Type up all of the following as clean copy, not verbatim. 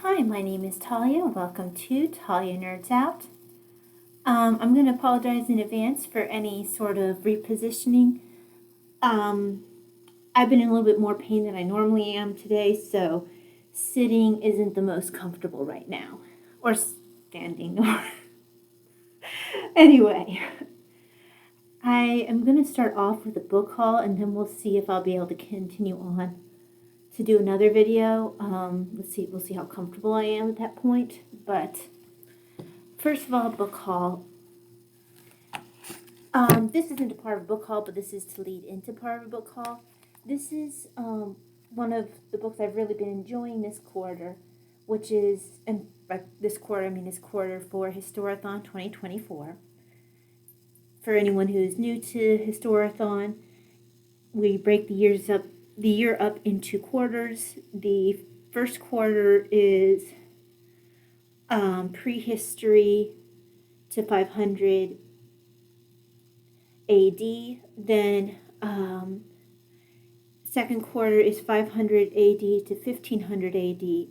Hi, my name is Talia. Welcome to Talia Nerds Out. I'm going to apologize in advance for any sort of repositioning. I've been in a little bit more pain than I normally am today, so sitting isn't the most comfortable right now. Or standing. Anyway, I am going to start off with a book haul, and then we'll see if I'll be able to continue on to do another video. We'll see how comfortable I am at that point. But first of all, book haul. This isn't a part of a book haul, but this is to lead into part of a book haul. This is one of the books I've really been enjoying this quarter, which is, and by this quarter I mean this quarter for Historathon 2024. For anyone who's new to Historathon, we break the year up into quarters. The first quarter is prehistory to 500 AD. Then second quarter is 500 AD to 1500 AD.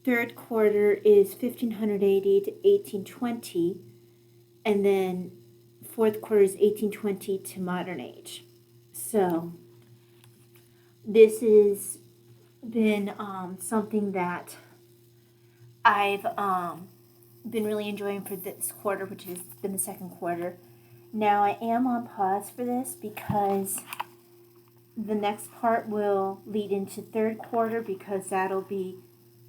Third quarter is 1500 AD to 1820. And then fourth quarter is 1820 to modern age. So this has been something that I've been really enjoying for this quarter, which has been the second quarter. Now I am on pause for this because the next part will lead into third quarter, because that'll be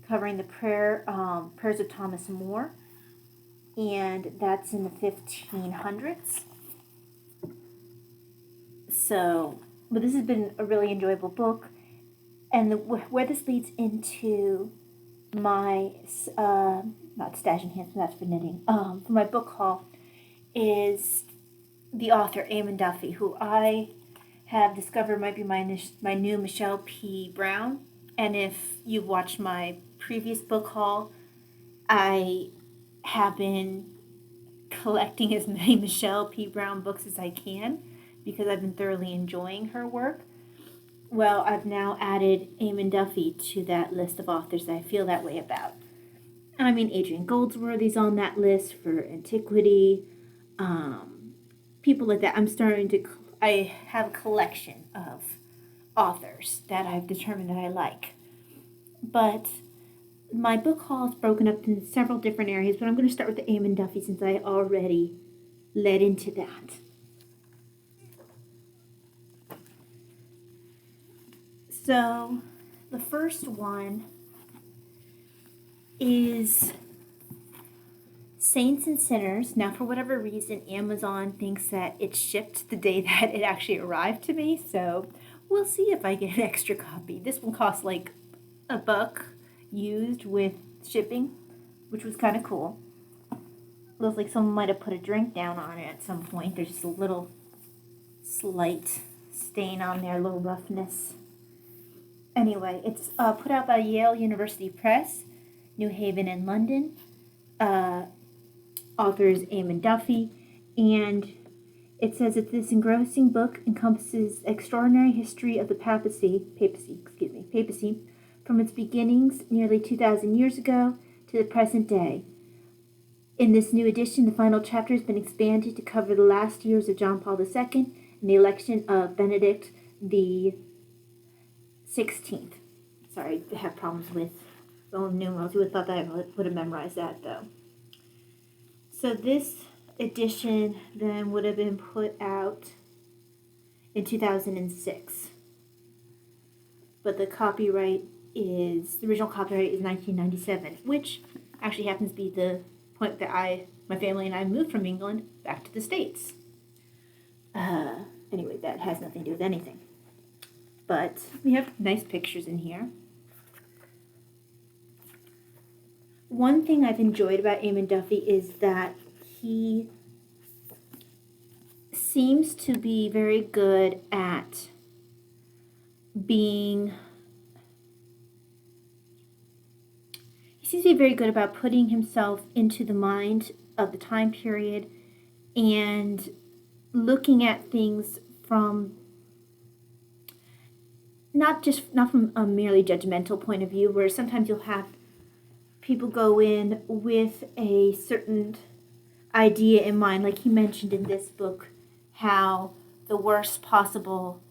covering the prayers of Thomas More, and that's in the 1500s. So, but this has been a really enjoyable book, and where this leads into my not stash enhancement, that's for knitting. For my book haul is the author Eamon Duffy, who I have discovered might be my new Michelle P. Brown. And if you've watched my previous book haul, I have been collecting as many Michelle P. Brown books as I can, because I've been thoroughly enjoying her work. Well, I've now added Eamon Duffy to that list of authors that I feel that way about. I mean, Adrian Goldsworthy's on that list for antiquity. People like that. I have a collection of authors that I've determined that I like. But my book haul is broken up into several different areas, but I'm going to start with the Eamon Duffy since I already led into that. So, the first one is Saints and Sinners. Now, for whatever reason, Amazon thinks that it shipped the day that it actually arrived to me, so we'll see if I get an extra copy. This one costs like $1 used with shipping, which was kind of cool. Looks like someone might have put a drink down on it at some point. There's just a little slight stain on there, a little roughness. Anyway, it's put out by Yale University Press, New Haven and London. Author is Eamon Duffy, and it says that this engrossing book encompasses extraordinary history of the papacy, from its beginnings nearly 2,000 years ago to the present day. In this new edition, the final chapter has been expanded to cover the last years of John Paul II and the election of Benedict the 16th. Sorry, I have problems with Roman numerals. You would have thought that I would have memorized that, though. So this edition then would have been put out in 2006. But the original copyright is 1997, which actually happens to be the point that my family and I moved from England back to the States. Anyway, that has nothing to do with anything. But we have nice pictures in here. One thing I've enjoyed about Eamon Duffy is that he seems to be very good at about putting himself into the mind of the time period and looking at things from not from a merely judgmental point of view, where sometimes you'll have people go in with a certain idea in mind, like he mentioned in this book, how the worst possible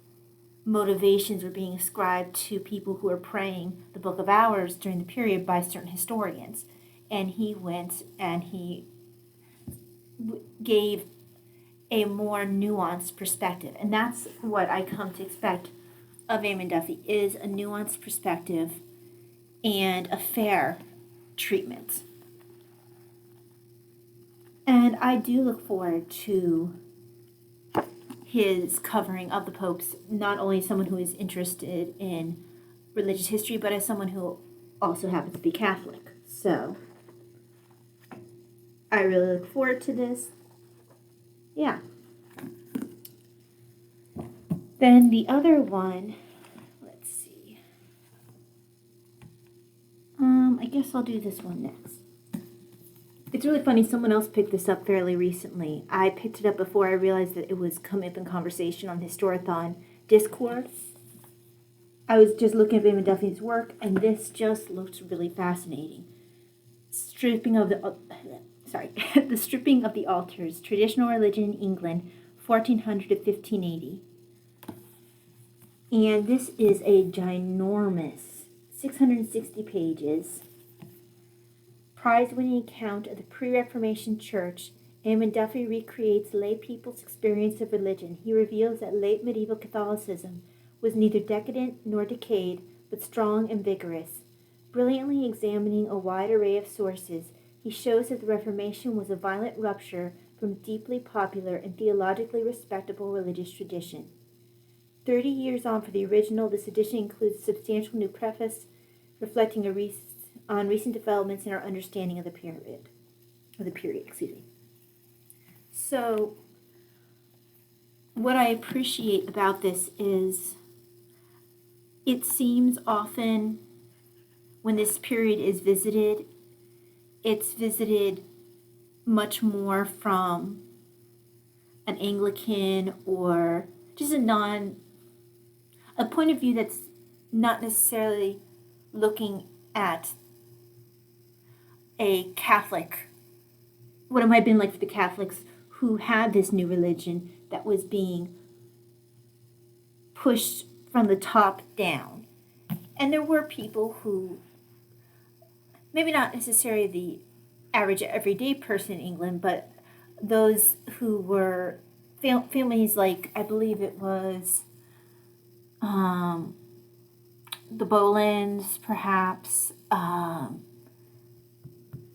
motivations were being ascribed to people who were praying the Book of Hours during the period by certain historians. And he went and he gave a more nuanced perspective. And that's what I come to expect of Eamon Duffy, is a nuanced perspective and a fair treatment. And I do look forward to his covering of the popes, not only as someone who is interested in religious history, but as someone who also happens to be Catholic. So I really look forward to this. Yeah. Then the other one, let's see. I guess I'll do this one next. It's really funny, someone else picked this up fairly recently. I picked it up before I realized that it was coming up in conversation on Historathon Discord. I was just looking at Eamon Duffy's work, and this just looks really fascinating. The stripping of the altars, traditional religion in England, 1400 to 1580. And this is a ginormous 660 pages prize-winning account of the pre-Reformation Church. Eamon Duffy recreates lay people's experience of religion. He reveals that late medieval Catholicism was neither decadent nor decayed, but strong and vigorous. Brilliantly examining a wide array of sources, he shows that the Reformation was a violent rupture from deeply popular and theologically respectable religious tradition. 30 years on from the original, this edition includes a substantial new preface reflecting on recent developments in our understanding of the period. So, what I appreciate about this is it seems often when this period is visited, it's visited much more from an Anglican or just a point of view that's not necessarily looking at a Catholic, what it might have been like for the Catholics who had this new religion that was being pushed from the top down. And there were people who, maybe not necessarily the average everyday person in England, but those who were families like, I believe it was the Boleyns, perhaps,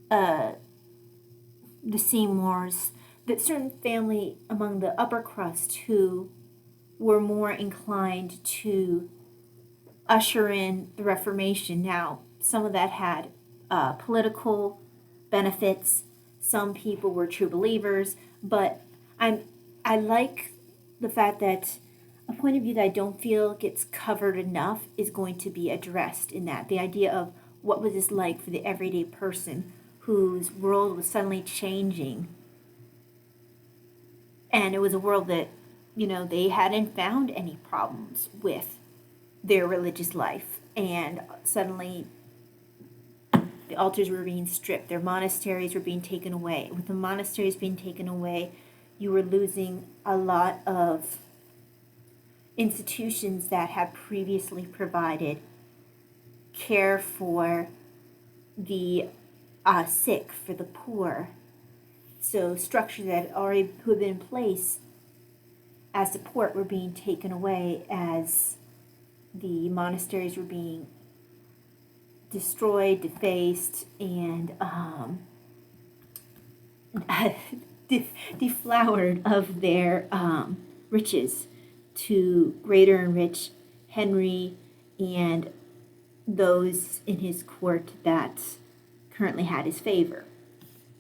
the Seymours, that certain family among the upper crust who were more inclined to usher in the Reformation. Now, some of that had political benefits. Some people were true believers, but I like the fact that a point of view that I don't feel gets covered enough is going to be addressed in that. The idea of what was this like for the everyday person whose world was suddenly changing. And it was a world that, they hadn't found any problems with their religious life. And suddenly the altars were being stripped. Their monasteries were being taken away. With the monasteries being taken away, you were losing a lot of institutions that had previously provided care for the sick, for the poor. So structures that had already been in place as support were being taken away as the monasteries were being destroyed, defaced, and deflowered of their riches to greater and rich Henry and those in his court that currently had his favor.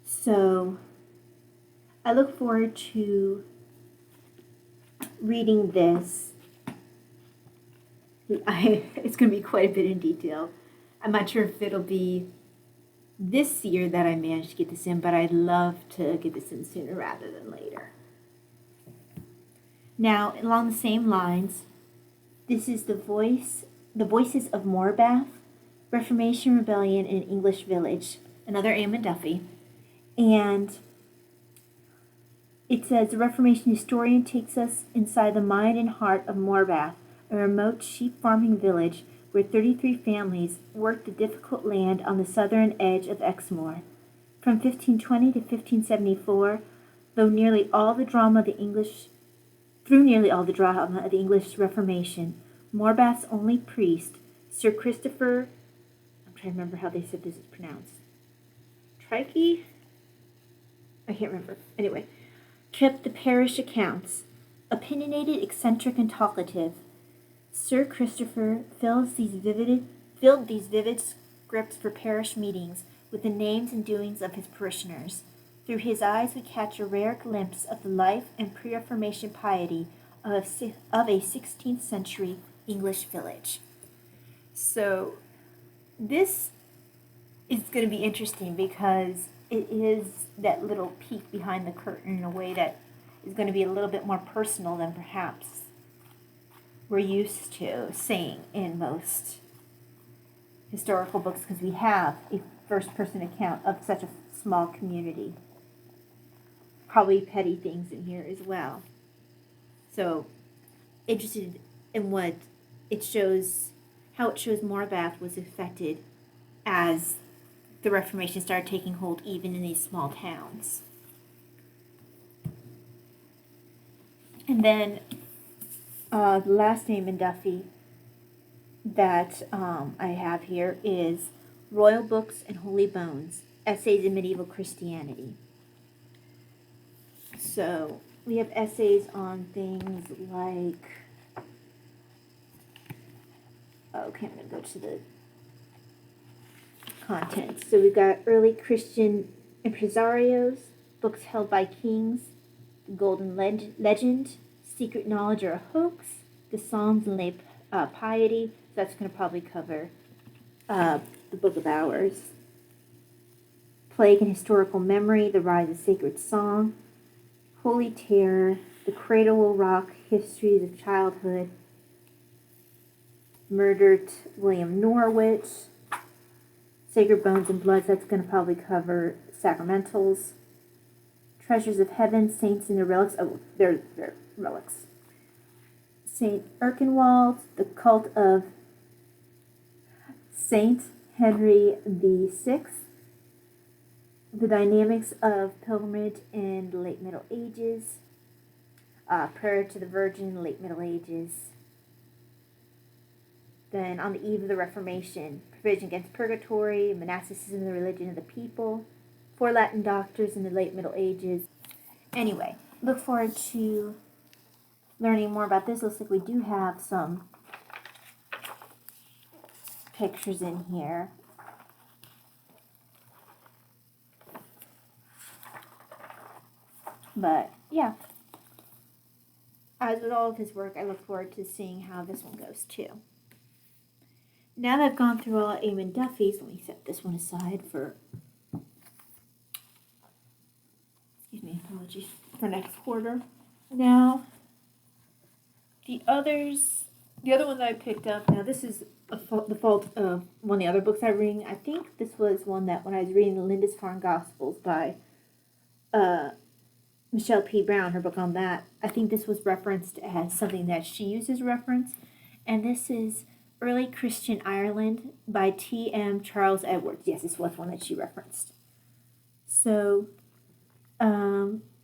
So I look forward to reading this. It's going to be quite a bit in detail. I'm not sure if it'll be this year that I managed to get this in, but I'd love to get this in sooner rather than later. Now, along the same lines, this is the Voices of Morbath Reformation Rebellion in an English Village, another Eamon Duffy. And it says, the Reformation historian takes us inside the mind and heart of Morbath, a remote sheep farming village where 33 families worked the difficult land on the southern edge of Exmoor. From 1520 to 1574, through nearly all the drama of the English Reformation, Morbath's only priest, Sir Christopher, I'm trying to remember how they said this is pronounced, Trikey? I can't remember. Anyway, kept the parish accounts. Opinionated, eccentric, and talkative, Sir Christopher filled these vivid scripts for parish meetings with the names and doings of his parishioners. Through his eyes we catch a rare glimpse of the life and pre-Reformation piety of a 16th century English village. So this is going to be interesting because it is that little peek behind the curtain in a way that is going to be a little bit more personal than perhaps we're used to seeing in most historical books, because we have a first-person account of such a small community. Probably petty things in here as well. So, interested in what it shows, how it shows Morbath was affected as the Reformation started taking hold even in these small towns. And then the last name in Duffy that I have here is Royal Books and Holy Bones, Essays in Medieval Christianity. So we have essays on things like, okay, I'm going to go to the contents. So we've got early Christian impresarios, books held by kings, the Golden Legend, Secret Knowledge or a Hoax, the Psalms and Lay Piety. So that's going to probably cover the Book of Hours. Plague and Historical Memory, The Rise of Sacred Song, Holy Terror, The Cradle Will Rock, Histories of Childhood, Murdered William Norwich, Sacred Bones and Bloods, that's going to probably cover Sacramentals, Treasures of Heaven, Saints and their Relics, they're relics. St. Erkenwald, The Cult of Saint Henry VI, The Dynamics of Pilgrimage in the Late Middle Ages, Prayer to the Virgin in the Late Middle Ages. Then on the eve of the Reformation, Provision against Purgatory, Monasticism, the Religion of the People, 4 Latin Doctors in the Late Middle Ages. Anyway, look forward to learning more about this. Looks like we do have some pictures in here. But, yeah. As with all of his work, I look forward to seeing how this one goes, too. Now that I've gone through all Eamon Duffy's, let me set this one aside for, apologies, for next quarter. Now, the other one that I picked up, now this is the fault of one of the other books I read. I think this was one that when I was reading the Lindisfarne Gospels by Michelle P. Brown, her book on that, I think this was referenced as something that she uses reference, and this is Early Christian Ireland by T.M. Charles Edwards. Yes, this was one that she referenced. So,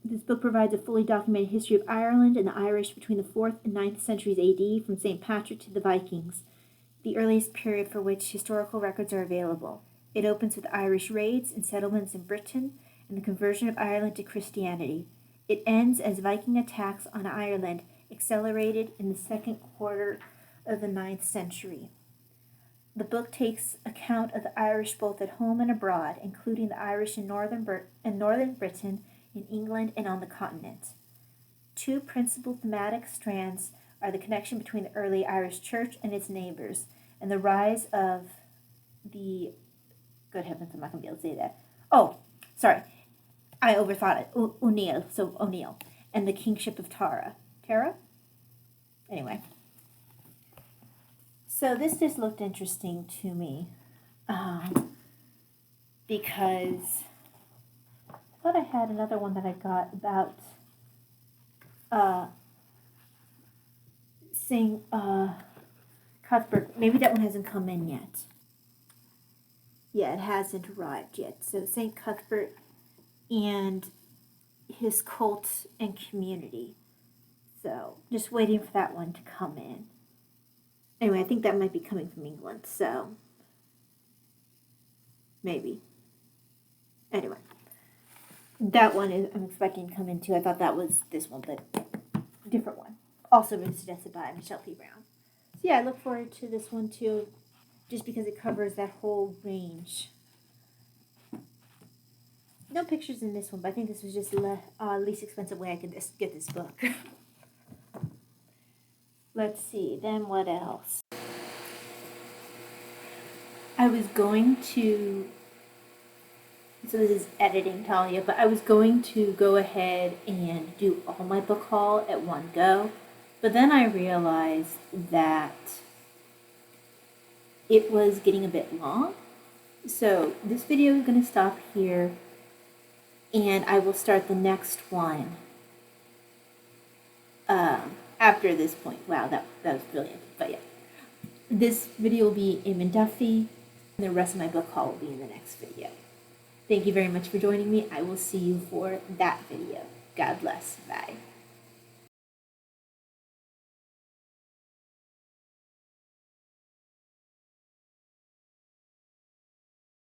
this book provides a fully documented history of Ireland and the Irish between the 4th and 9th centuries A.D., from St. Patrick to the Vikings, the earliest period for which historical records are available. It opens with Irish raids and settlements in Britain and the conversion of Ireland to Christianity. It ends as Viking attacks on Ireland accelerated in the second quarter of the 9th century. The book takes account of the Irish both at home and abroad, including the Irish in northern Britain, in England, and on the continent. 2 principal thematic strands are the connection between the early Irish church and its neighbors, and the rise of the... Good heavens, I'm not going to be able to say that. Oh, sorry. I overthought it. O'Neill, so O'Neill. And the kingship of Tara. Tara? Anyway. So this just looked interesting to me. because I thought I had another one that I got about St. Cuthbert. Maybe that one hasn't come in yet. Yeah, it hasn't arrived yet. So St. Cuthbert and his cult and community. So just waiting for that one to come in. Anyway, I think that might be coming from England, so maybe. Anyway, that one is I'm expecting to come in too. I thought that was this one, but different one. Also been suggested by Michelle P. Brown. So yeah, I look forward to this one too, just because it covers that whole range. No pictures in this one, but I think this was just the least expensive way I could get this book. Let's see, then what else? I was going to, so this is editing, Talia, but I was going to go ahead and do all my book haul at one go, but then I realized that it was getting a bit long. So this video is going to stop here, and I will start the next one after this point. Wow, that was brilliant. But yeah, this video will be Eamon Duffy, and the rest of my book haul will be in the next video. Thank you very much for joining me. I will see you for that video. God bless. Bye.